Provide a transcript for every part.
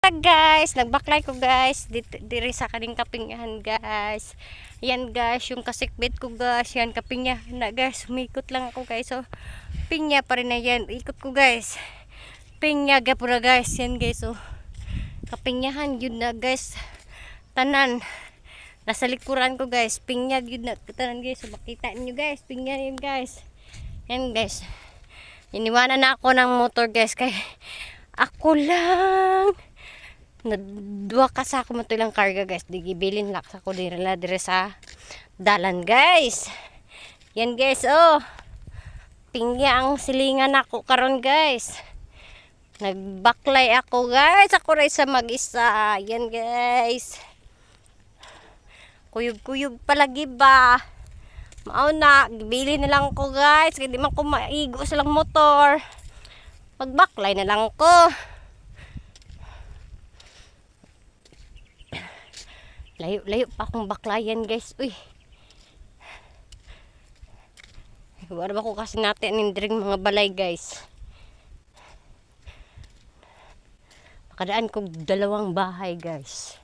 Guys, nagbaklay ko guys diri sa kaning kapingahan guys. Yan guys, yung kasikbit ko guys, yan kapingahan na guys. Umikot lang ako guys. So, pinya pa rin na yan. Ikot ko guys. Pinya gapura guys, yan guys. So, kapingahan yun na guys. Tanan. Nasa likuran ko guys. Pinya yun na tanan guys. So, makita niyo guys, pinya yun guys. Yan guys. Iniwanan na ako ng motor guys kay ako lang nadwa ka sa ako matulang karga guys. Digibilin laks ako dire sa dalan guys. Yan guys, oh. Pingya ang silingan ako karon guys. Nagbaklay ako guys. Ako rin sa mag-isa. Yan guys. Kuyog-kuyog palagi ba? Mao na, gibili na lang ko guys. Kaya di man ko maigo sa lang motor. Magbaklay na lang ko. Layo pa akong baklayan guys. Uy. Wala ba ko kasi natin nindring mga balay guys. Makadaan ko 2 bahay guys.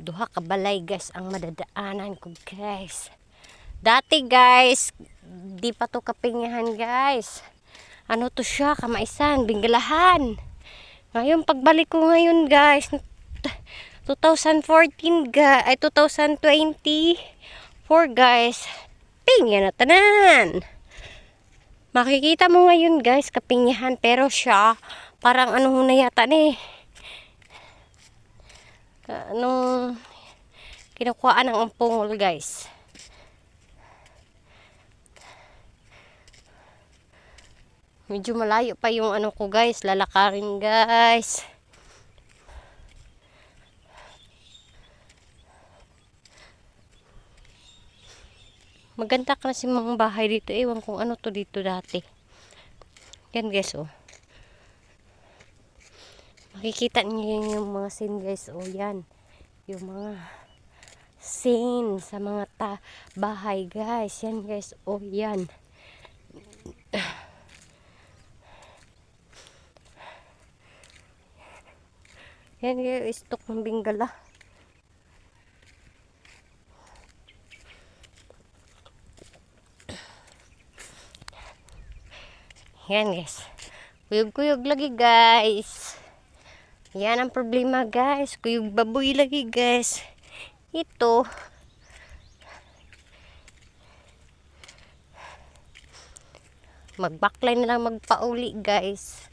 2 ka balay guys ang madadaanan ko guys. Dati guys, di pa to kapingahan guys. Ano to siya, kamaisan, Bingalahan. Ngayon pagbalik ko ngayon guys, 2014 ay 2024 guys. Pingya na tanan. Makikita mo ngayon guys kapingyahan, pero siya parang ano na yata ni. Anong kinukuhaan ng ampungol guys. Medyo malayo pa yung ano ko guys, lalakarin guys. Maganda kasi mga bahay dito. Ewan kung ano to dito dati. Yan guys, oh. Makikita niyo yung mga scene guys, oh. Yan. Yung mga scene sa mga bahay guys. Yan guys, oh. Yan. Yan guys, istok ng Bingala. Yan guys. Kuyog-kuyog lagi guys. Yan ang problema guys. Kuyog baboy lagi guys. Ito. Magbaklay na lang magpauli guys.